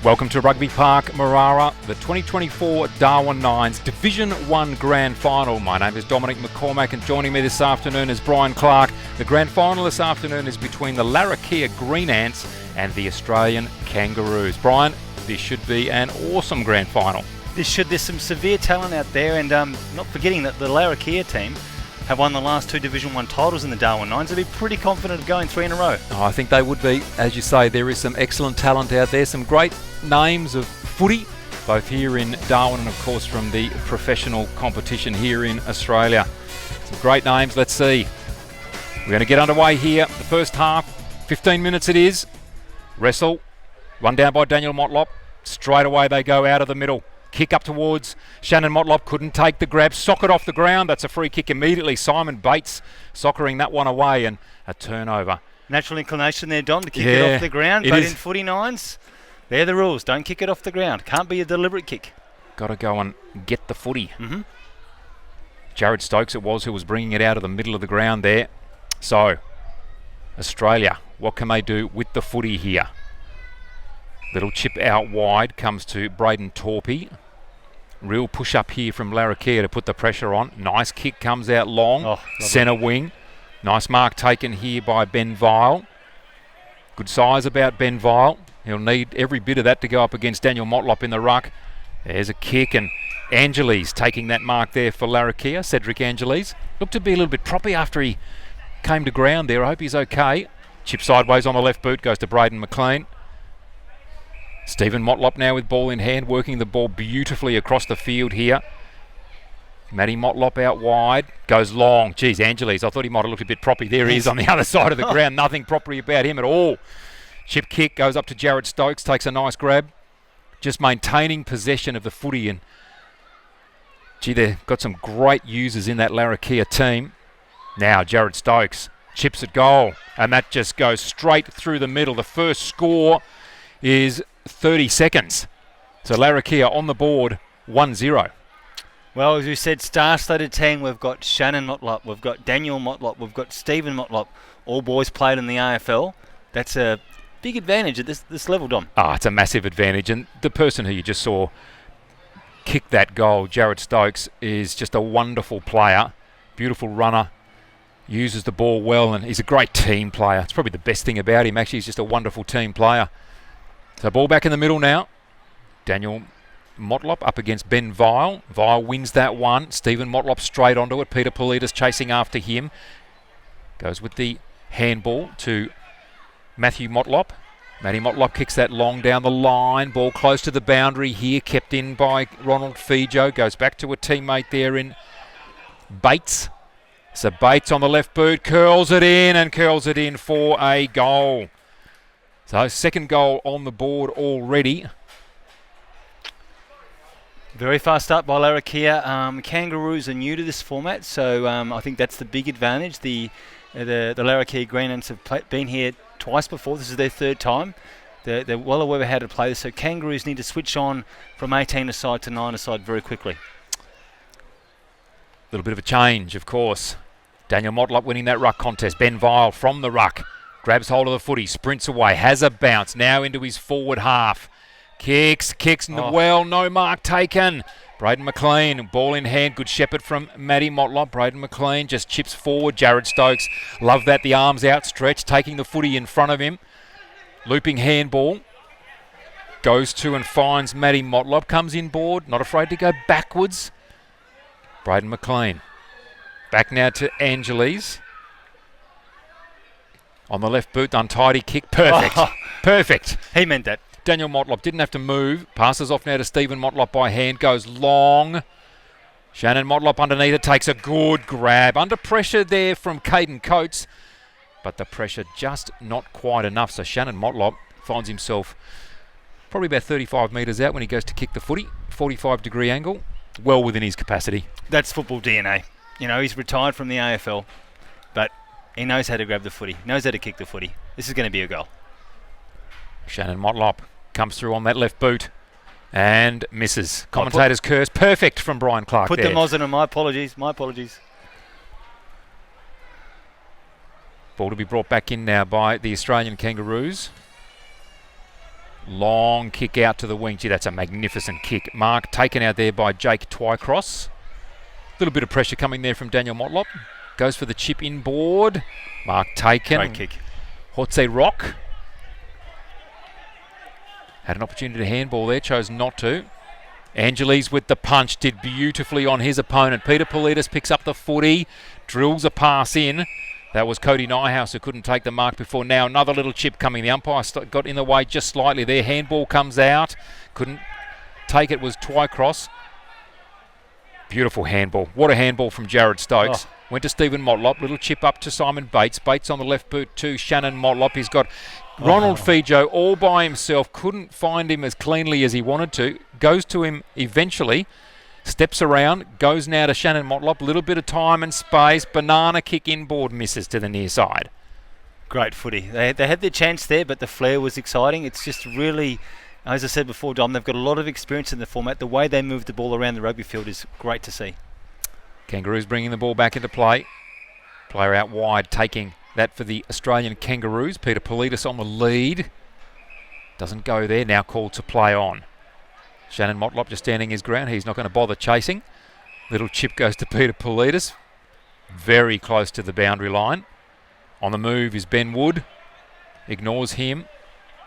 Welcome to Rugby Park, Marara, the 2024 Darwin Nines Division 1 Grand Final. My name is Dominic McCormack and joining me this afternoon is Brian Clark. The Grand Final this afternoon is between the Larrakia Greenants and the Australian Kangaroos. Brian, this should be an awesome Grand Final. There's some severe talent out there, and not forgetting that the Larrakia team have won the last two Division 1 titles in the Darwin Nines. They'll be pretty confident of going three in a row. Oh, I think they would be. As you say, there is some excellent talent out there, some great names of footy, both here in Darwin and of course from the professional competition here in Australia. Some great names. Let's see. We're going to get underway here. The first half, 15 minutes it is. Wrestle, run down by Daniel Motlop. Straight away they go out of the middle. Kick up towards Shannon Motlop, couldn't take the grab, socket off the ground. That's a free kick immediately. Simon Bates soccering that one away and a turnover. Natural inclination there, Dom, to kick it off the ground, but in footy nines, they're the rules. Don't kick it off the ground. Can't be a deliberate kick. Got to go and get the footy. Jared Stokes it was who was bringing it out of the middle of the ground there. So, Australia, what can they do with the footy here? Little chip out wide comes to Braden Torpey. Real push up here from Larrakia to put the pressure on. Nice kick comes out long. Centre wing. Nice mark taken here by Ben Vile. Good size about Ben Vile. He'll need every bit of that to go up against Daniel Motlop in the ruck. There's a kick and Angeles taking that mark there for Larrakia. Cedric Angeles. Looked to be a little bit proppy after he came to ground there. I hope he's okay. Chip sideways on the left boot goes to Braden McLean. Stephen Motlop now with ball in hand, working the ball beautifully across the field here. Matty Motlop out wide, goes long. Geez, Angeles, I thought he might have looked a bit proppy. There he is on the other side of the ground. Nothing proppy about him at all. Chip kick goes up to Jared Stokes, takes a nice grab. Just maintaining possession of the footy. And gee, they've got some great users in that Larrakia team. Now Jared Stokes chips at goal, and that just goes straight through the middle. The first score is 30 seconds. So Larrakia on the board, 1-0. Well, as you said, star-studded team. We've got Shannon Motlop, we've got Daniel Motlop, we've got Stephen Motlop. All boys played in the AFL. That's a big advantage at this level, Dom. It's a massive advantage. And the person who you just saw kick that goal, Jared Stokes, is just a wonderful player. Beautiful runner. Uses the ball well, and he's a great team player. It's probably the best thing about him. Actually, he's just a wonderful team player. So ball back in the middle now. Daniel Motlop up against Ben Vile. Vile wins that one. Stephen Motlop straight onto it. Peter Politis chasing after him. Goes with the handball to Matthew Motlop. Matty Motlop kicks that long down the line. Ball close to the boundary here. Kept in by Ronald Fijo. Goes back to a teammate there in Bates. So Bates on the left boot. Curls it in for a goal. So second goal on the board already. Very fast start by Larrakia. Kangaroos are new to this format, so I think that's the big advantage. The Larrakia Greenants have been here twice before. This is their third time. They're well aware of how to play this, so Kangaroos need to switch on from 18 aside to 9 aside very quickly. A little bit of a change, of course. Daniel Motlop winning that ruck contest. Ben Vile from the ruck. Grabs hold of the footy, sprints away, has a bounce, now into his forward half. Kicks, well, no mark taken. Braden McLean, ball in hand, good shepherd from Matty Motlop. Braden McLean just chips forward. Jared Stokes, love that, the arms outstretched, taking the footy in front of him. Looping handball. Goes to and finds Matty Motlop, comes inboard, not afraid to go backwards. Braden McLean. Back now to Angeles. On the left boot, untidy kick. Perfect. Perfect. He meant that. Daniel Motlop didn't have to move. Passes off now to Stephen Motlop by hand. Goes long. Shannon Motlop underneath it. Takes a good grab. Under pressure there from Caden Coates. But the pressure just not quite enough. So Shannon Motlop finds himself probably about 35 metres out when he goes to kick the footy. 45-degree angle. Well within his capacity. That's football DNA. You know, he's retired from the AFL. But he knows how to grab the footy, knows how to kick the footy. This is going to be a goal. Shannon Motlop comes through on that left boot and misses. Commentator's curse. Perfect from Brian Clark. Put the Moz in him. My apologies. Ball to be brought back in now by the Australian Kangaroos. Long kick out to the wing. Gee, that's a magnificent kick. Mark taken out there by Jake Twycross. A little bit of pressure coming there from Daniel Motlop. Goes for the chip inboard. Mark taken. Great kick. Hotze Rock. Had an opportunity to handball there, chose not to. Angeles with the punch, did beautifully on his opponent. Peter Politis picks up the footy, drills a pass in. That was Cody Nyhouse who couldn't take the mark before. Now another little chip coming. The umpire got in the way just slightly there. Handball comes out. Couldn't take it, was Twycross. Beautiful handball. What a handball from Jared Stokes. Went to Stephen Motlop. Little chip up to Simon Bates. Bates on the left boot to Shannon Motlop. He's got Ronald Fijo all by himself. Couldn't find him as cleanly as he wanted to. Goes to him eventually. Steps around. Goes now to Shannon Motlop. Little bit of time and space. Banana kick inboard, misses to the near side. Great footy. They had their chance there, but the flair was exciting. It's just really, as I said before, Dom, they've got a lot of experience in the format. The way they move the ball around the rugby field is great to see. Kangaroos bringing the ball back into play. Player out wide, taking that for the Australian Kangaroos. Peter Politis on the lead. Doesn't go there, now called to play on. Shannon Motlop just standing his ground. He's not going to bother chasing. Little chip goes to Peter Politis. Very close to the boundary line. On the move is Ben Wood. Ignores him.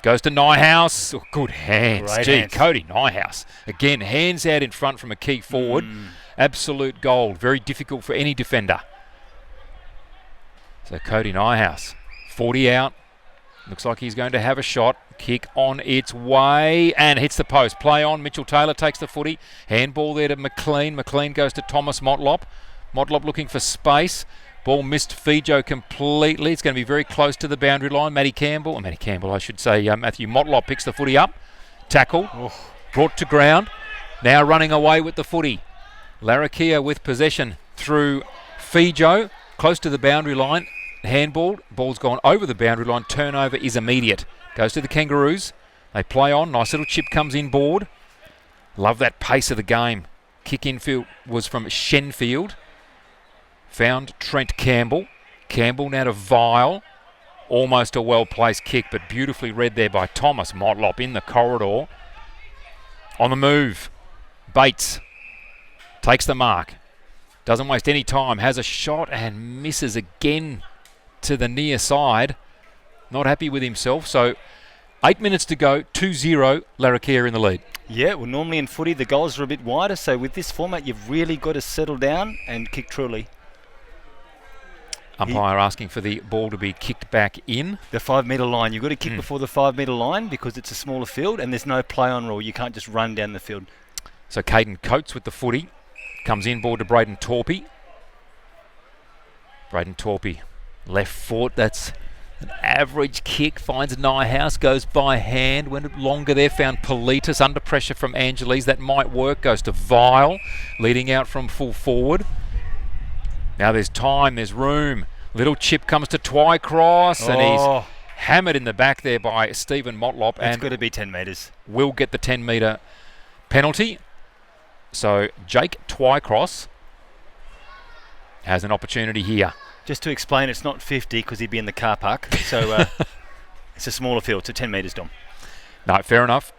Goes to Nyhouse. Oh, good hands. Great Gee, hands. Cody Nyhouse. Again, hands out in front from a key forward. Absolute gold. Very difficult for any defender. So Cody Nyhouse. 40 out. Looks like he's going to have a shot. Kick on its way and hits the post. Play on. Mitchell Taylor takes the footy. Handball there to McLean. McLean goes to Thomas Motlop. Motlop looking for space. Ball missed Fijo completely. It's going to be very close to the boundary line. Matthew Campbell, I should say, Matthew Motlop picks the footy up. Tackle. Brought to ground. Now running away with the footy. Larrakia with possession through Fijo. Close to the boundary line. Handball. Ball's gone over the boundary line. Turnover is immediate. Goes to the Kangaroos. They play on. Nice little chip comes inboard. Love that pace of the game. Kick infield was from Shenfield. Found Trent Campbell. Campbell now to Vile. Almost a well-placed kick, but beautifully read there by Thomas Motlop in the corridor. On the move. Bates takes the mark. Doesn't waste any time. Has a shot and misses again to the near side. Not happy with himself. So 8 minutes to go. 2-0. Larrakia in the lead. Yeah, well, normally in footy the goals are a bit wider, so with this format you've really got to settle down and kick truly. Umpire asking for the ball to be kicked back in. The 5 metre line. You've got to kick before the 5 metre line because it's a smaller field and there's no play on rule. You can't just run down the field. So Caden Coates with the footy. Comes inboard to Braden Torpey. Braden Torpey. Left foot. That's an average kick. Finds Nyhouse. Goes by hand. Went longer there. Found Politis under pressure from Angeles. That might work. Goes to Vile. Leading out from full forward. Now there's time, there's room. Little chip comes to Twycross and he's hammered in the back there by Stephen Motlop. It's got to be 10 metres. Will get the 10 metre penalty. So Jake Twycross has an opportunity here. Just to explain, it's not 50 because he'd be in the car park. So it's a smaller field, so 10 metres, Dom. No, fair enough.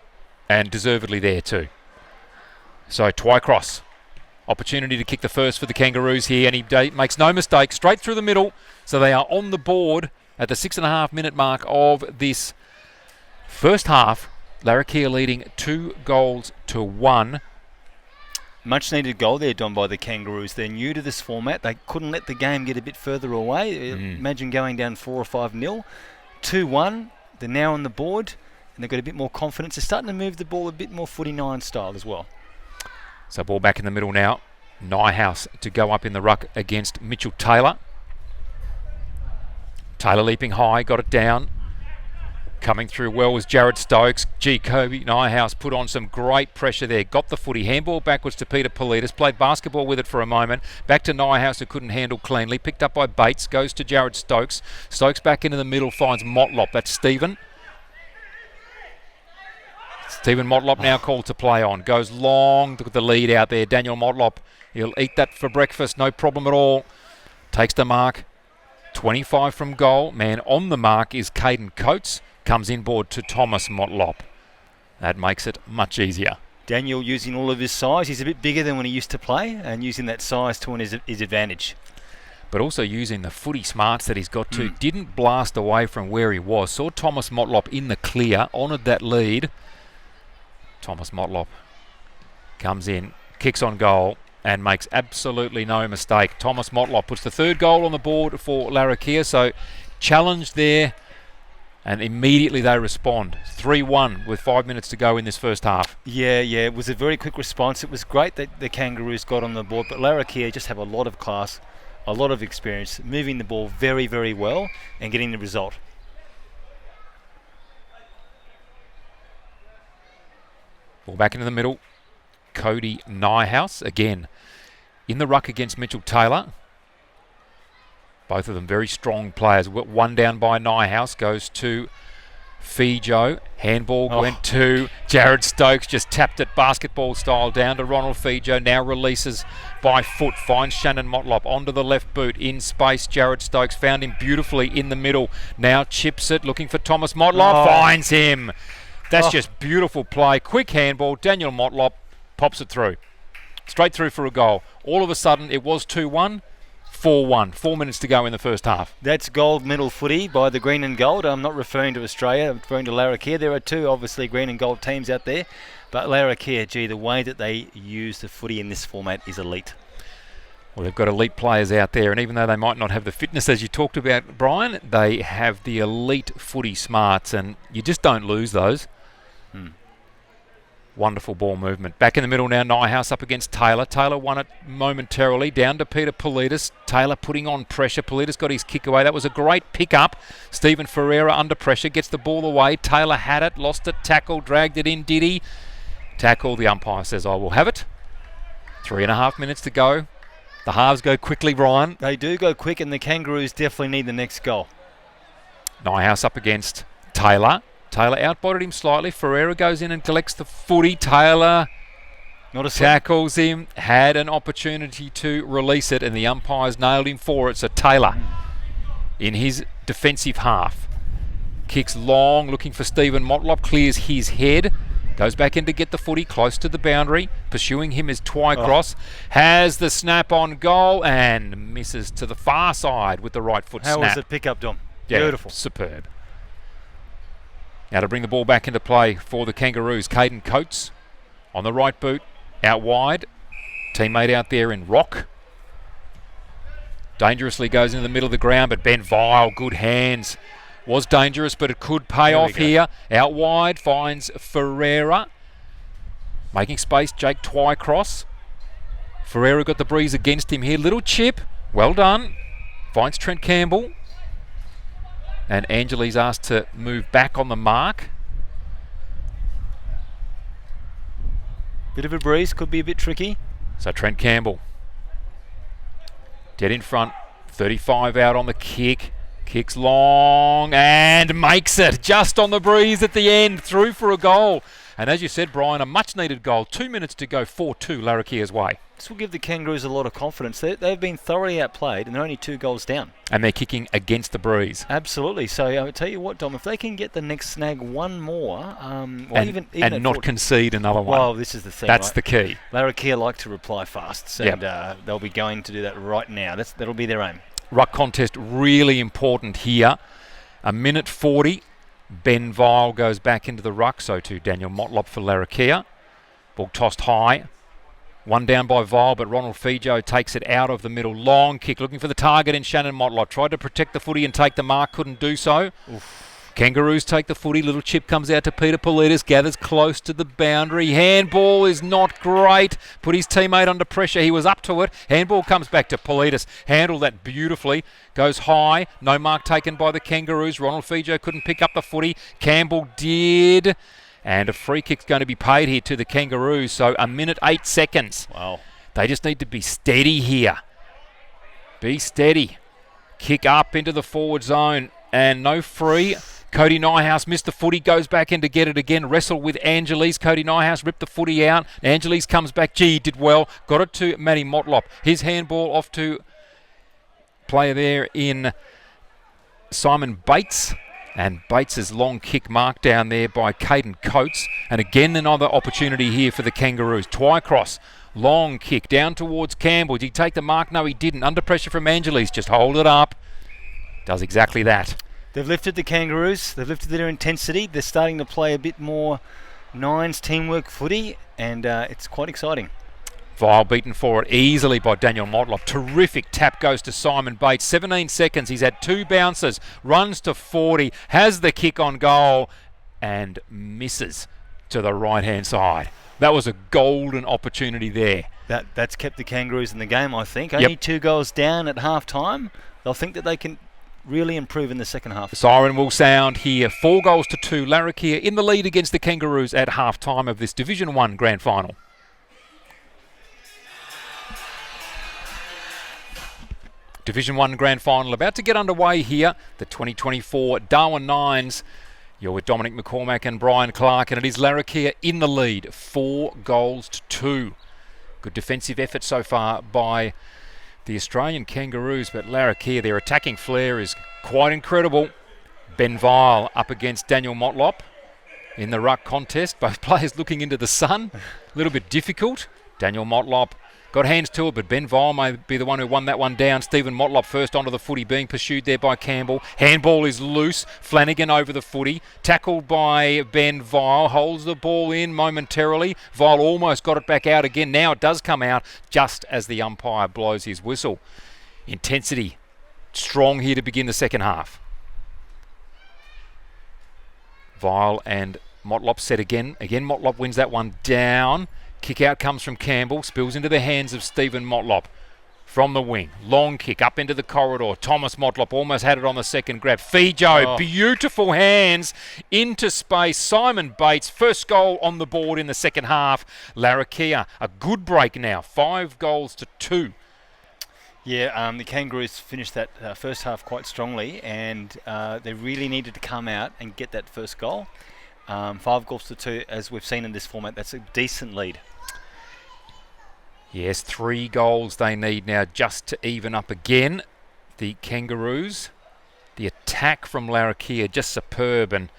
And deservedly there too. So Twycross. Opportunity to kick the first for the Kangaroos here, and he makes no mistake, straight through the middle. So they are on the board at the 6.5 minute mark of this first half. Larrakia leading 2-1. Much needed goal there, Don, by the Kangaroos. They're new to this format. They couldn't let the game get a bit further away. Imagine going down 4 or 5-0. 2-1. They're now on the board, and they've got a bit more confidence. They're starting to move the ball a bit more footy 9 style as well. So ball back in the middle now. Nyhouse to go up in the ruck against Mitchell Taylor. Taylor leaping high, got it down. Coming through well was Jared Stokes. Kobe Nyhouse put on some great pressure there. Got the footy. Handball backwards to Peter Politis. Played basketball with it for a moment. Back to Nyhouse who couldn't handle cleanly. Picked up by Bates. Goes to Jared Stokes. Stokes back into the middle. Finds Motlop. That's Stephen. Stephen Motlop now called to play on. Goes long with the lead out there. Daniel Motlop. He'll eat that for breakfast. No problem at all. Takes the mark. 25 from goal. Man on the mark is Caden Coates. Comes inboard to Thomas Motlop. That makes it much easier. Daniel using all of his size. He's a bit bigger than when he used to play, and using that size to his advantage. But also using the footy smarts that he's got to. Didn't blast away from where he was. Saw Thomas Motlop in the clear, honoured that lead. Thomas Motlop comes in, kicks on goal, and makes absolutely no mistake. Thomas Motlop puts the third goal on the board for Larrakia, so challenged there, and immediately they respond. 3-1 with 5 minutes to go in this first half. Yeah, it was a very quick response. It was great that the Kangaroos got on the board, but Larrakia just have a lot of class, a lot of experience, moving the ball very, very well and getting the result. Ball back into the middle. Cody Nyhouse again in the ruck against Mitchell Taylor. Both of them very strong players. We've got one down by Nyhouse, goes to Fijo. Handball went to Jared Stokes, just tapped it basketball style down to Ronald Fijo. Now releases by foot, finds Shannon Motlop onto the left boot in space. Jared Stokes found him beautifully in the middle. Now chips it, looking for Thomas Motlop, finds him. That's just beautiful play. Quick handball. Daniel Motlop pops it through. Straight through for a goal. All of a sudden, it was 2-1, 4-1. 4 minutes to go in the first half. That's gold medal footy by the Green and Gold. I'm not referring to Australia. I'm referring to Larrakia. There are two, obviously, Green and Gold teams out there. But Larrakia, gee, the way that they use the footy in this format is elite. Well, they've got elite players out there, and even though they might not have the fitness, as you talked about, Brian, they have the elite footy smarts, and you just don't lose those. Wonderful ball movement. Back in the middle now, Nyhouse up against Taylor. Taylor won it momentarily. Down to Peter Politis. Taylor putting on pressure. Politis got his kick away. That was a great pick-up. Stephen Ferreira under pressure. Gets the ball away. Taylor had it. Lost it. Tackle. Dragged it in. Did he? Tackle. The umpire says, I will have it. 3.5 minutes to go. The halves go quickly, Ryan. They do go quick, and the Kangaroos definitely need the next goal. Nyhouse up against Taylor. Taylor outbodied him slightly. Ferreira goes in and collects the footy. Taylor tackles him. Had an opportunity to release it, and the umpires nailed him for it. So Taylor, in his defensive half, kicks long, looking for Stephen Motlop. Clears his head. Goes back in to get the footy close to the boundary. Pursuing him is Twycross. Has the snap on goal and misses to the far side with the right foot snap. How was the pick-up, Dom? Yeah, beautiful. Superb. Now to bring the ball back into play for the Kangaroos. Caden Coates on the right boot, out wide. Teammate out there in Rock. Dangerously goes into the middle of the ground, but Ben Vile, good hands. Was dangerous, but it could pay off here. Out wide, finds Ferreira. Making space, Jake Twycross. Ferreira got the breeze against him here. Little chip, well done. Finds Trent Campbell. And Angeli's asked to move back on the mark. Bit of a breeze, could be a bit tricky. So Trent Campbell, dead in front, 35 out on the kick. Kicks long and makes it just on the breeze at the end, through for a goal. And as you said, Brian, a much needed goal. 2 minutes to go, 4-2 Larrakia's way. This will give the Kangaroos a lot of confidence. They've been thoroughly outplayed, and they're only 2 goals down. And they're kicking against the breeze. Absolutely. So I'll tell you what, Dom, if they can get the next snag one more, even not concede another one. Well, this is the thing. That's right? the key. Larrakia like to reply fast, and they'll be going to do that right now. That'll be their aim. Ruck contest really important here. 1:40. Ben Vile goes back into the ruck, so to Daniel Motlop for Larrakia. Ball tossed high. One down by Vile, but Ronald Fijo takes it out of the middle. Long kick, looking for the target in Shannon Motlop. Tried to protect the footy and take the mark, couldn't do so. Oof. Kangaroos take the footy. Little chip comes out to Peter Politis. Gathers close to the boundary. Handball is not great. Put his teammate under pressure. He was up to it. Handball comes back to Politis. Handled that beautifully. Goes high. No mark taken by the Kangaroos. Ronald Fijo couldn't pick up the footy. Campbell did. And a free kick's going to be paid here to the Kangaroos. So 1:08. Wow. They just need to be steady here. Be steady. Kick up into the forward zone. And no free. Cody Nyhouse missed the footy, goes back in to get it again. Wrestle with Angeles. Cody Nyhouse ripped the footy out. Angeles comes back. Gee, he did well. Got it to Matty Motlop. His handball off to player there in Simon Bates. And Bates's long kick marked down there by Caden Coates. And again, another opportunity here for the Kangaroos. Twycross, long kick down towards Campbell. Did he take the mark? No, he didn't. Under pressure from Angeles. Just hold it up. Does exactly that. They've lifted the Kangaroos. They've lifted their intensity. They're starting to play a bit more nines teamwork footy, and it's quite exciting. Vile beaten for it easily by Daniel Motlop. Terrific tap goes to Simon Bates. 17 seconds. He's had 2 bounces. Runs to 40. Has the kick on goal and misses to the right-hand side. That was a golden opportunity there. That's kept the Kangaroos in the game, I think. Only 2 goals down at half-time. They'll think that they can really improve in the second half. The siren will sound here. 4 goals to 2. Larrakia in the lead against the Kangaroos at half-time of this Division 1 Grand Final. Division 1 Grand Final about to get underway here. The 2024 Darwin Nines. You're with Dominic McCormack and Brian Clark, and it is Larrakia in the lead. 4 goals to 2. Good defensive effort so far by the Australian Kangaroos, but Larrakia, their attacking flair is quite incredible. Ben Vile up against Daniel Motlop in the ruck contest. Both players looking into the sun. A little bit difficult. Daniel Motlop got hands to it, but Ben Vile may be the one who won that one down. Stephen Motlop first onto the footy, being pursued there by Campbell. Handball is loose. Flanagan over the footy. Tackled by Ben Vile. Holds the ball in momentarily. Vile almost got it back out again. Now it does come out just as the umpire blows his whistle. Intensity strong here to begin the second half. Vile and Motlop set again. Again, Motlop wins that one down. Kick out comes from Campbell, spills into the hands of Stephen Motlop from the wing. Long kick up into the corridor. Thomas Motlop almost had it on the second grab. Fijo, beautiful hands into space. Simon Bates, first goal on the board in the second half. Larrakia, a good break now, 5 goals to 2. Yeah, the Kangaroos finished that first half quite strongly, and they really needed to come out and get that first goal. 5 goals to 2, as we've seen in this format, that's a decent lead. Yes, 3 goals they need now just to even up again. The Kangaroos, the attack from Larrakia, just superb, and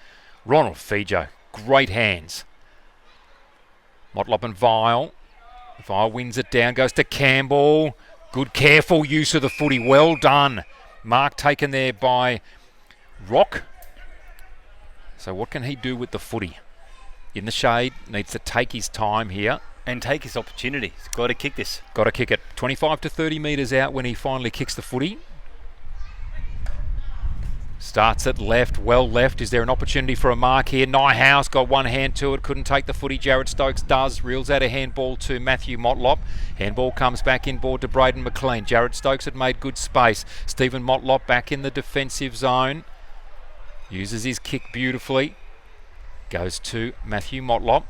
Ronald Fijo, great hands. Motlop and Vile. Vile wins it down, goes to Campbell. Good careful use of the footy, well done. Mark taken there by Rock. So what can he do with the footy? In the shade, needs to take his time here. And take his opportunity. He's got to kick this. Got to kick it. 25 to 30 metres out when he finally kicks the footy. Starts it left, well left. Is there an opportunity for a mark here? Nyhouse got one hand to it, couldn't take the footy. Jared Stokes does. Reels out a handball to Matthew Motlop. Handball comes back inboard to Braden McLean. Jared Stokes had made good space. Stephen Motlop back in the defensive zone. Uses his kick beautifully. Goes to Matthew Motlop.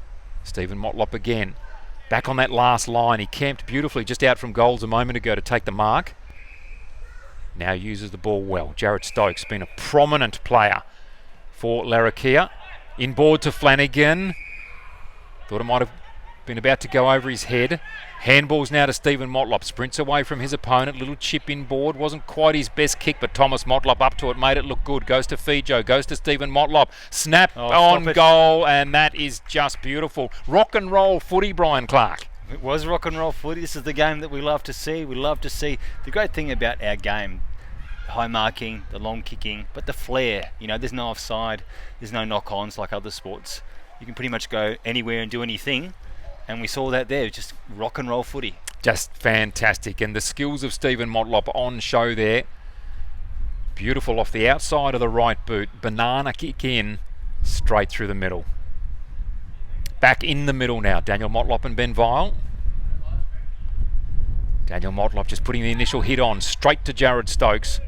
Stephen Motlop again. Back on that last line. He camped beautifully just out from goals a moment ago to take the mark. Now uses the ball well. Jared Stokes been a prominent player for Larrakia. Inboard to Flanagan. Thought it might have been about to go over his head. Handballs now to Stephen Motlop. Sprints away from his opponent. Little chip inboard. Wasn't quite his best kick, but Thomas Motlop up to it. Made it look good. Goes to Fijo. Goes to Stephen Motlop. Snap on goal, and that is just beautiful. Rock and roll footy, Brian Clark. It was rock and roll footy. This is the game that we love to see. We love to see the great thing about our game. The high marking, the long kicking, but the flair. You know, there's no offside. There's no knock-ons like other sports. You can pretty much go anywhere and do anything. And we saw that there, just rock and roll footy. Just fantastic. And the skills of Stephen Motlop on show there. Beautiful off the outside of the right boot. Banana kick in, straight through the middle. Back in the middle now. Daniel Motlop and Ben Vile. Daniel Motlop just putting the initial hit on, straight to Jared Stokes.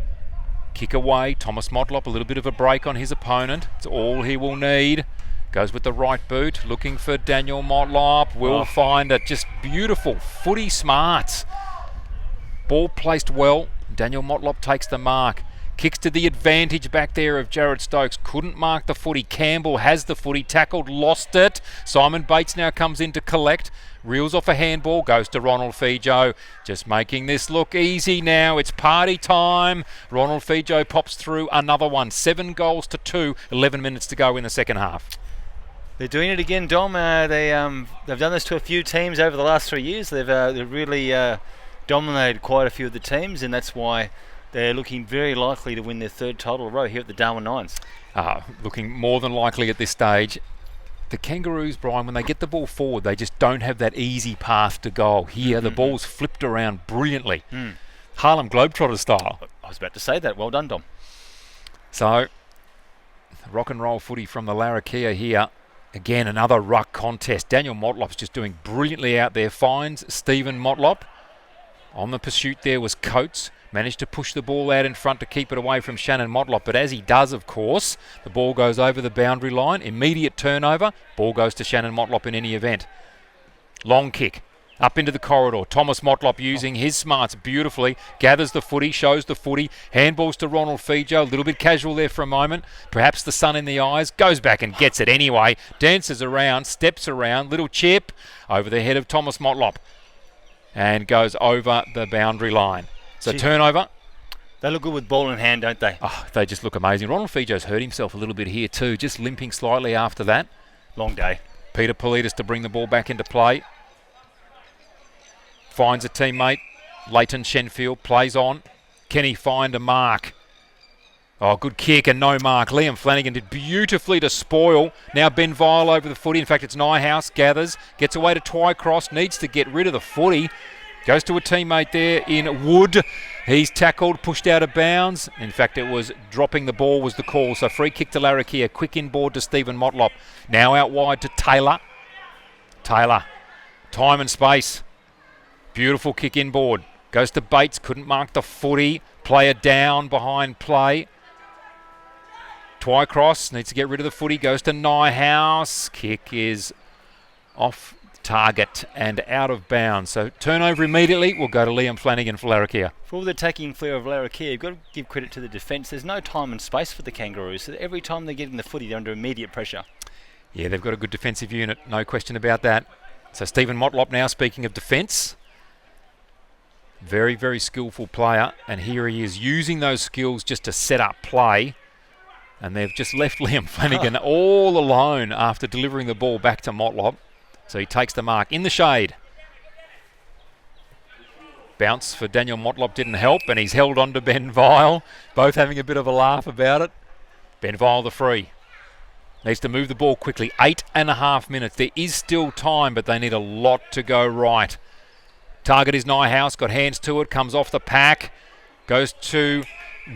Kick away. Thomas Motlop, a little bit of a break on his opponent. It's all he will need. Goes with the right boot, looking for Daniel Motlop. Will find it. Just beautiful footy smarts. Ball placed well. Daniel Motlop takes the mark. Kicks to the advantage back there of Jared Stokes. Couldn't mark the footy. Campbell has the footy. Tackled, lost it. Simon Bates now comes in to collect. Reels off a handball, goes to Ronald Fijo. Just making this look easy now. It's party time. Ronald Fijo pops through another one. 7 goals to 2. 11 minutes to go in the second half. They're doing it again, Dom. They've done this to a few teams over the last 3 years. They've really dominated quite a few of the teams, and that's why they're looking very likely to win their 3rd title in a row here at the Darwin Nines. Looking more than likely at this stage. The Kangaroos, Brian, when they get the ball forward, they just don't have that easy path to goal. Here, the ball's flipped around brilliantly. Harlem Globetrotters style. I was about to say that. Well done, Dom. So, rock and roll footy from the Larrakia here. Again, another ruck contest. Daniel Motlop's just doing brilliantly out there. Finds Stephen Motlop. On the pursuit there was Coates. Managed to push the ball out in front to keep it away from Shannon Motlop. But as he does, of course, the ball goes over the boundary line. Immediate turnover. Ball goes to Shannon Motlop in any event. Long kick. Up into the corridor. Thomas Motlop using his smarts beautifully. Gathers the footy, shows the footy. Handballs to Ronald Fijo. A little bit casual there for a moment. Perhaps the sun in the eyes. Goes back and gets it anyway. Dances around, steps around. Little chip over the head of Thomas Motlop. And goes over the boundary line. So turnover. They look good with ball in hand, don't they? Oh, they just look amazing. Ronald Fijo's hurt himself a little bit here too. Just limping slightly after that. Long day. Peter Politis to bring the ball back into play. Finds a teammate. Leighton Shenfield plays on. Can he find a mark? Oh, good kick and no mark. Liam Flanagan did beautifully to spoil. Now Ben Vile over the footy. In fact, it's Nyhouse. Gathers. Gets away to Twycross. Needs to get rid of the footy. Goes to a teammate there in Wood. He's tackled, pushed out of bounds. In fact, it was dropping the ball was the call. So free kick to Larrakia. Quick inboard to Stephen Motlop. Now out wide to Taylor. Taylor. Time and space. Beautiful kick inboard. Goes to Bates. Couldn't mark the footy. Player down behind play. Twycross needs to get rid of the footy. Goes to Nyhouse. Kick is off target and out of bounds. So turnover immediately. We'll go to Liam Flanagan for Larrakia. For all the attacking flair of Larrakia, you've got to give credit to the defence. There's no time and space for the Kangaroos. So every time they're getting the footy, they're under immediate pressure. Yeah, they've got a good defensive unit. No question about that. So Stephen Motlop now, speaking of defence. Very, very skillful player. And here he is using those skills just to set up play. And they've just left Liam Flanagan all alone after delivering the ball back to Motlop. So he takes the mark in the shade. Bounce for Daniel Motlop didn't help, and he's held on to Ben Vile. Both having a bit of a laugh about it. Ben Vile the free. Needs to move the ball quickly. 8.5 minutes. There is still time, but they need a lot to go right. Target is Nyhouse. Got hands to it. Comes off the pack. Goes to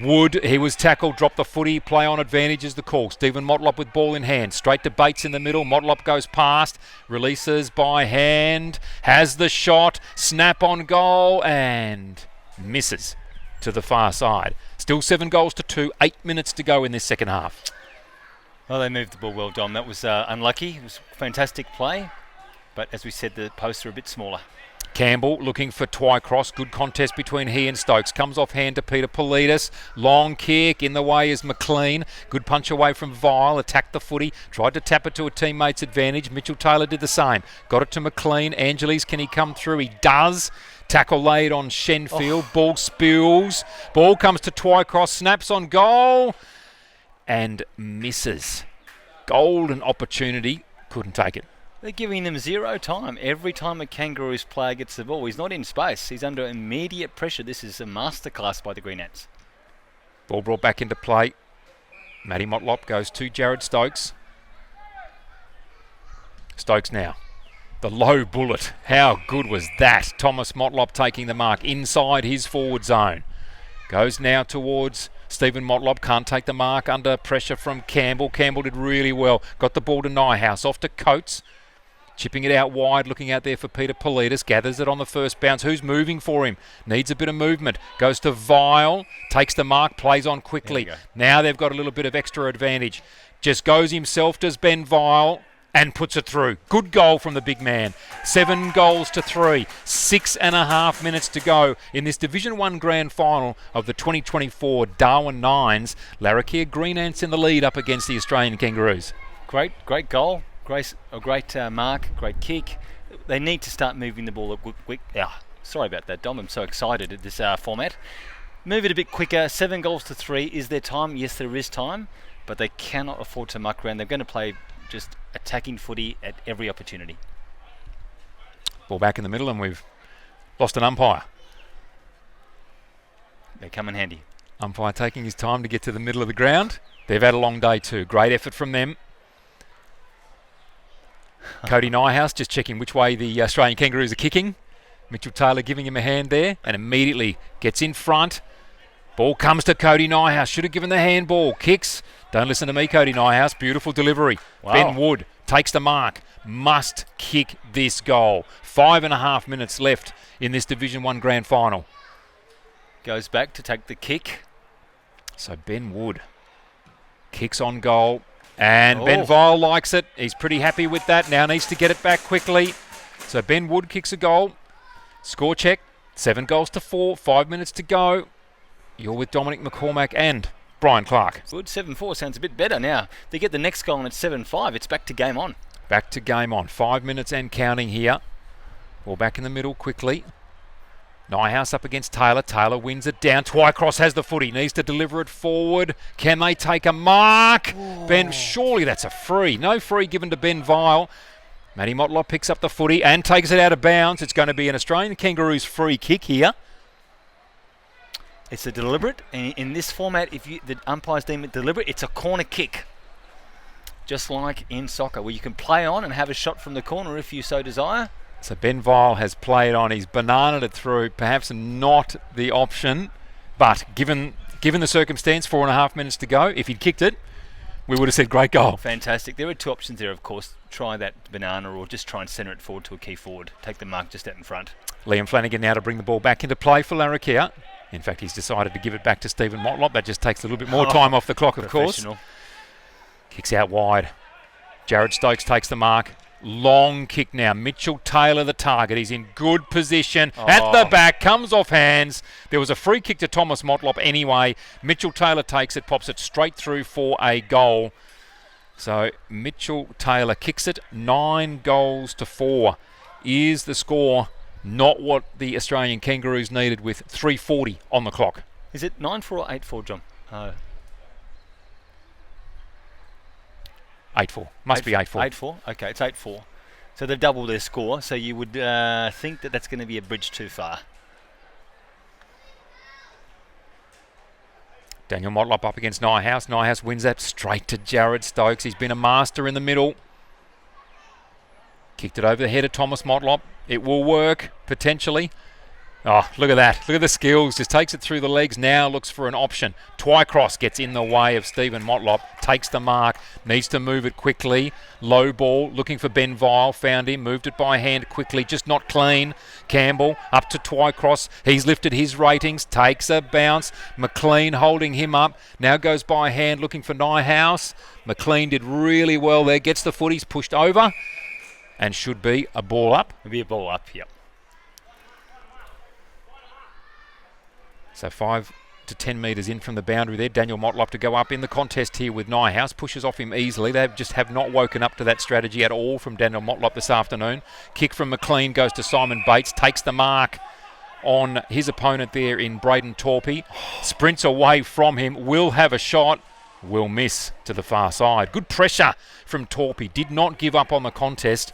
Wood. He was tackled. Dropped the footy. Play on advantage is the call. Stephen Motlop with ball in hand. Straight to Bates in the middle. Motlop goes past. Releases by hand. Has the shot. Snap on goal. And misses to the far side. Still 7 goals to 2. 8 minutes to go in this second half. Well, they moved the ball well, Dom. That was unlucky. It was fantastic play. But as we said, the posts are a bit smaller. Campbell looking for Twycross. Good contest between he and Stokes. Comes off hand to Peter Politis. Long kick. In the way is McLean. Good punch away from Vile. Attacked the footy. Tried to tap it to a teammate's advantage. Mitchell Taylor did the same. Got it to McLean. Angeles, can he come through? He does. Tackle laid on Shenfield. Oh. Ball spills. Ball comes to Twycross. Snaps on goal. And misses. Golden opportunity. Couldn't take it. They're giving them zero time. Every time a Kangaroos player gets the ball, he's not in space. He's under immediate pressure. This is a masterclass by the Greenants. Ball brought back into play. Matty Motlop goes to Jared Stokes. Stokes now. The low bullet. How good was that? Thomas Motlop taking the mark inside his forward zone. Goes now towards Stephen Motlop. Can't take the mark under pressure from Campbell. Campbell did really well. Got the ball to Nyhouse. Off to Coates. Chipping it out wide, looking out there for Peter Politis. Gathers it on the first bounce. Who's moving for him? Needs a bit of movement. Goes to Vile. Takes the mark. Plays on quickly. Now they've got a little bit of extra advantage. Just goes himself, does Ben Vile. and puts it through. Good goal from the big man. 7 goals to 3. 6.5 minutes to go in this Division 1 Grand Final of the 2024 Darwin Nines. Larrakia Greenants in the lead up against the Australian Kangaroos. Great goal. Great mark. Great kick. They need to start moving the ball quick. Sorry about that, Dom. I'm so excited at this format. Move it a bit quicker. 7 goals to 3. Is there time? Yes, there is time. But they cannot afford to muck around. They're going to play just attacking footy at every opportunity. Ball back in the middle and we've lost an umpire. They come in handy. Umpire taking his time to get to the middle of the ground. They've had a long day too. Great effort from them. Cody Nyhouse just checking which way the Australian Kangaroos are kicking. Mitchell Taylor giving him a hand there and immediately gets in front. Ball comes to Cody Nyhouse. Should have given the handball. Kicks. Don't listen to me, Cody Nyhouse. Beautiful delivery. Wow. Ben Wood takes the mark. Must kick this goal. 5.5 minutes left in this Division 1 Grand Final. Goes back to take the kick. So Ben Wood kicks on goal. And Ben Vile likes it. He's pretty happy with that. Now needs to get it back quickly. So Ben Wood kicks a goal. Score check. 7 goals to 4. 5 minutes to go. You're with Dominic McCormack and Brian Clark. Good. 7-4 sounds a bit better now. They get the next goal and it's 7-5. It's back to game on. Back to game on. 5 minutes and counting here. Ball back in the middle quickly. Nyhouse up against Taylor. Taylor wins it down. Twycross has the footy. Needs to deliver it forward. Can they take a mark? Ben, surely that's a free. No free given to Ben Vile. Matty Motlop picks up the footy and takes it out of bounds. It's going to be an Australian Kangaroos free kick here. It's a deliberate, and in this format, if the umpires deem it deliberate, it's a corner kick. Just like in soccer, where you can play on and have a shot from the corner if you so desire. So Ben Vile has played on. He's bananaed it through. Perhaps not the option, but given the circumstance, 4.5 minutes to go, if he'd kicked it, we would have said great goal. Fantastic. There were 2 options there, of course. Try that banana or just try and centre it forward to a key forward. Take the mark just out in front. Liam Flanagan now to bring the ball back into play for Larrakia. In fact, he's decided to give it back to Stephen Motlop. That just takes a little bit more time off the clock, of course. Kicks out wide. Jared Stokes takes the mark. Long kick now. Mitchell Taylor the target. He's in good position. At the back. Comes off hands. There was a free kick to Thomas Motlop anyway. Mitchell Taylor takes it. Pops it straight through for a goal. So Mitchell Taylor kicks it. 9 goals to 4 is the score. Not what the Australian Kangaroos needed with 3:40 on the clock. Is it 9-4 or 8-4, John? 8-4. Must be 8-4. 8-4? Okay, it's 8-4. So they've doubled their score, so you would think that that's going to be a bridge too far. Daniel Motlop up against Nyhouse. Nyhouse wins that straight to Jared Stokes. He's been a master in the middle. Kicked it over the head of Thomas Motlop. It will work, potentially. Oh, look at that. Look at the skills. Just takes it through the legs. Now looks for an option. Twycross gets in the way of Stephen Motlop. Takes the mark. Needs to move it quickly. Low ball. Looking for Ben Vile. Found him. Moved it by hand quickly. Just not clean. Campbell up to Twycross. He's lifted his ratings. Takes a bounce. McLean holding him up. Now goes by hand looking for Nyhouse. McLean did really well there. Gets the footies pushed over. And should be a ball up. It'll be a ball up, yep. So 5 to 10 metres in from the boundary there. Daniel Motlop to go up in the contest here with Nyhouse. Pushes off him easily. They just have not woken up to that strategy at all from Daniel Motlop this afternoon. Kick from McLean goes to Simon Bates. Takes the mark on his opponent there in Braden Torpey. Sprints away from him. Will have a shot. Will miss to the far side. Good pressure from Torpey. Did not give up on the contest.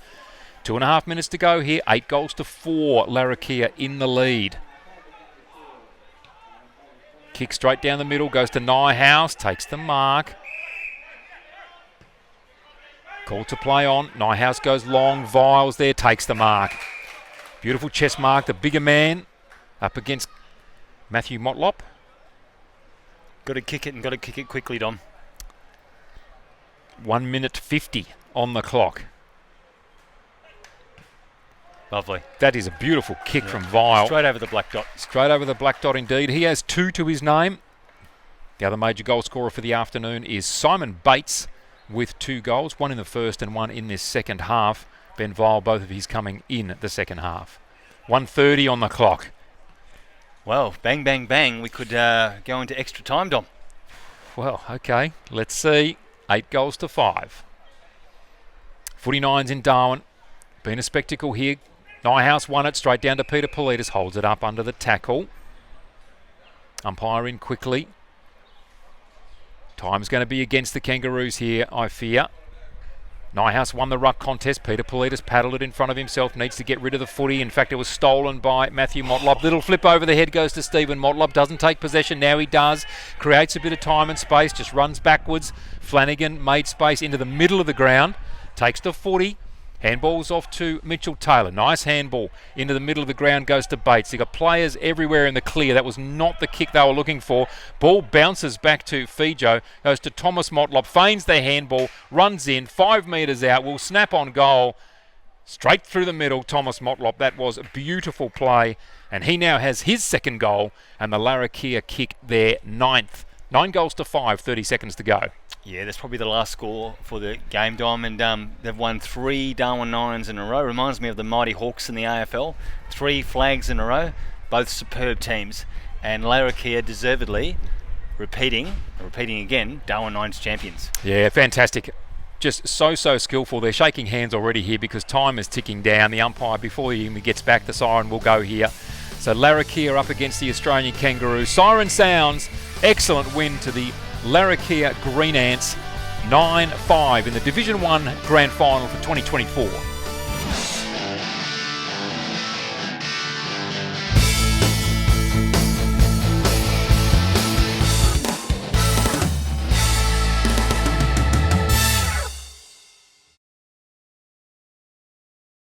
2.5 minutes to go here. 8 goals to 4. Larrakia in the lead. Kick straight down the middle. Goes to Nyhouse. Takes the mark. Call to play on. Nyhouse goes long. Viles there. Takes the mark. Beautiful chest mark. The bigger man up against Matthew Motlop. Got to kick it and got to kick it quickly, Dom. 1 minute 50 on the clock. Lovely. That is a beautiful kick from Vile. Straight over the black dot. Straight over the black dot indeed. He has 2 to his name. The other major goal scorer for the afternoon is Simon Bates with 2 goals, one in the first and one in this second half. Ben Vile, both of his coming in the second half. 1:30 on the clock. Well, bang, bang, bang. We could go into extra time, Dom. Well, okay, let's see. 8 goals to 5. Footy Nines in Darwin. Been a spectacle here. Nyhouse won it straight down to Peter Politis. Holds it up under the tackle. Umpire in quickly. Time's going to be against the Kangaroos here, I fear. Nyhouse won the ruck contest. Peter Politis paddled it in front of himself. Needs to get rid of the footy. In fact, it was stolen by Matthew Motlop. Little flip over the head goes to Stephen Motlop. Doesn't take possession. Now he does. Creates a bit of time and space. Just runs backwards. Flanagan made space into the middle of the ground. Takes the footy. Handball's off to Mitchell Taylor. Nice handball. Into the middle of the ground goes to Bates. They've got players everywhere in the clear. That was not the kick they were looking for. Ball bounces back to Fijo. Goes to Thomas Motlop. Feigns their handball. Runs in. 5 metres out. Will snap on goal. Straight through the middle, Thomas Motlop. That was a beautiful play. And he now has his second goal. And the Larrakia kick their 9th. 9 goals to 5. 30 seconds to go. Yeah, that's probably the last score for the game, Dom, and they've won 3 Darwin Nines in a row. Reminds me of the Mighty Hawks in the AFL. 3 flags in a row, both superb teams, and Larrakia deservedly repeating again, Darwin Nines champions. Yeah, fantastic. Just so skillful. They're shaking hands already here because time is ticking down. The umpire, before he even gets back, the siren will go here. So Larrakia up against the Australian Kangaroos. Siren sounds. Excellent win to the Larrakia Greenants, 9-5 in the Division 1 Grand Final for 2024.